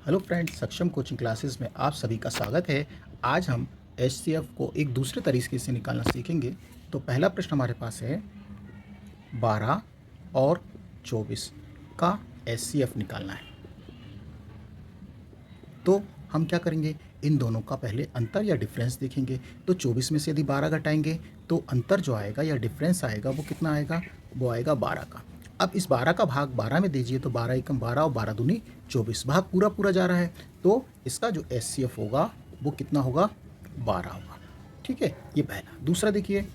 Hello friends, सक्षम coaching classes में आप सभी का स्वागत है। आज हम एचसीएफ को एक दूसरे तरीके से निकालना सीखेंगे। तो पहला प्रश्न हमारे पास है 12 और 24 का एचसीएफ निकालना है। तो हम क्या करेंगे, इन दोनों का पहले अंतर या डिफरेंस देखेंगे। तो 24 में से यदि 12 घटाएंगे तो अंतर जो आएगा या डिफरेंस आएगा वो कितना आएगा, वो आएगा 12 का। अब इस 12 का भाग 12 में दीजिए तो 12 एकम 12 और 12 दूनी 24, भाग पूरा पूरा जा रहा है। तो इसका जो एचसीएफ होगा वो कितना होगा, 12 होगा। ठीक है, ये पहला। दूसरा देखिए,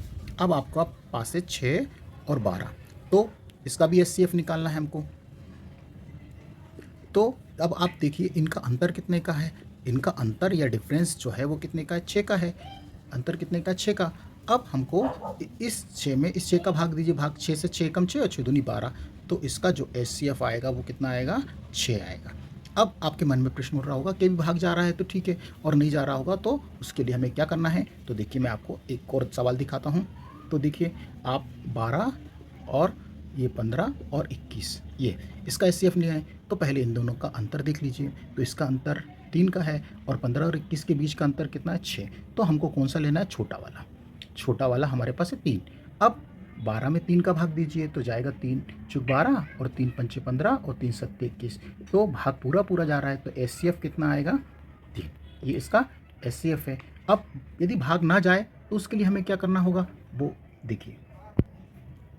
अब आपका पास है 6 और 12, तो इसका भी एचसीएफ निकालना है हमको। तो अब आप देखिए इनका अंतर कितने का है, इनका अंतर या डिफरेंस जो है वो कितने का है, 6 का है। अंतर कितने का, 6 का। अब हमको इस 6 में इस 6 का भाग दीजिए, भाग 6 से 6 कम 6 और 6 दूनी 12, तो इसका जो एचसीएफ आएगा वो कितना आएगा, 6 आएगा। अब आपके मन में प्रश्न उठ रहा होगा कि भी भाग जा रहा है तो ठीक है, और नहीं जा रहा होगा तो उसके लिए हमें क्या करना है। तो देखिए मैं आपको एक और सवाल दिखाता हूँ। तो देखिए आप 12 और ये 15 और 21, ये इसका एचसीएफ नहीं है। तो पहले इन दोनों का अंतर देख लीजिए। तो इसका अंतर 3 का है और 15 और 21 के बीच का अंतर कितना है, 6। तो हमको कौन सा लेना है, छोटा वाला। छोटा वाला हमारे पास है 3। अब 12 में 3 का भाग दीजिए तो जाएगा 3 चुक 12 और 3 पंचे 15 और 3 सत्ते 21, तो भाग पूरा पूरा जा रहा है। तो एचसीएफ कितना आएगा, 3। ये इसका एचसीएफ है। अब यदि भाग ना जाए तो उसके लिए हमें क्या करना होगा, वो देखिए।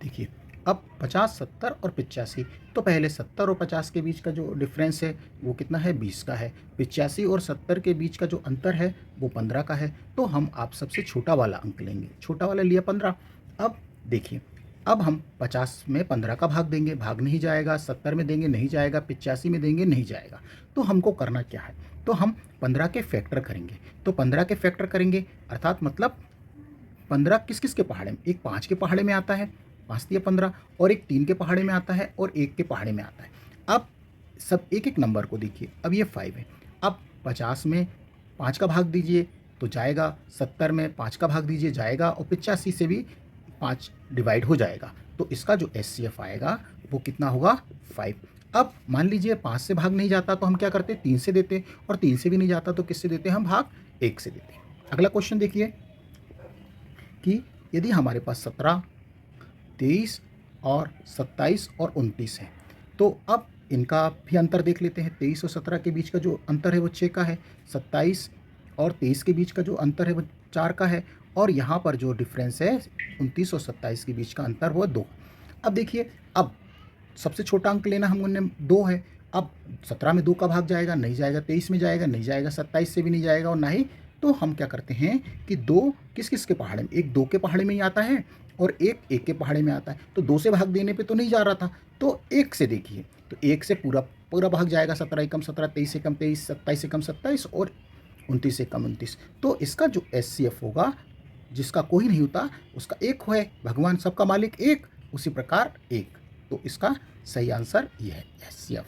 देखिए अब 50, 70 और 85, तो पहले 70 और 50 के बीच का जो डिफरेंस है वो कितना है, 20 का है। 85 और 70 के बीच का जो अंतर है वो 15 का है। तो हम आप सबसे छोटा वाला अंक लेंगे, छोटा वाला लिया 15। अब देखिए, अब हम 50 में 15 का भाग देंगे, भाग नहीं जाएगा। 70 में देंगे, नहीं जाएगा। 85 में देंगे, नहीं जाएगा। तो हमको करना क्या है, तो हम 15 के फैक्टर करेंगे। तो 15 के फैक्टर करेंगे अर्थात मतलब 15 किस किस के पहाड़े में, एक 5 के पहाड़े में आता है, 5 दिया 15, और एक 3 के पहाड़े में आता है और 1 के पहाड़े में आता है। अब सब एक एक नंबर को देखिए। अब ये 5 है। अब 50 में 5 का भाग दीजिए तो जाएगा, 70 में 5 का भाग दीजिए जाएगा, और 85 से भी 5 डिवाइड हो जाएगा। तो इसका जो एचसीएफ आएगा वो कितना होगा, 5। अब मान लीजिए 5 से भाग नहीं जाता तो हम क्या करते, 3 से देते, और 3 से भी नहीं जाता तो किससे देते, हम भाग 1 से देते। अगला क्वेश्चन देखिए कि यदि हमारे पास 17, 23 और 27 और 29 है, तो अब इनका भी अंतर देख लेते हैं। 23 और 17 के बीच का जो अंतर है वो 6 का है। 27 और 23 के बीच का जो अंतर है वो 4 का है। और यहाँ पर जो डिफरेंस है 29 और 27 के बीच का अंतर वो 2। अब देखिए, अब सबसे छोटा अंक लेना हमने 2 है। अब 17 में 2 का भाग जाएगा, नहीं जाएगा। 23 में जाएगा, नहीं जाएगा। 27 से भी नहीं जाएगा और ना ही। तो हम क्या करते हैं कि 2 किस किस के पहाड़े में, एक 2 के पहाड़े में ही आता है और एक 1 के पहाड़े में आता है। तो 2 से भाग देने पे तो नहीं जा रहा था, तो 1 से देखिए, तो 1 से पूरा पूरा भाग जाएगा। 17 एकम 17, 23 एकम 23, 27 एकम 27 और 29 एकम 29। तो इसका जो एचसीएफ होगा, जिसका कोई नहीं होता उसका एक है, भगवान सबका मालिक एक, उसी प्रकार एक। तो इसका सही आंसर ये है, एचसीएफ।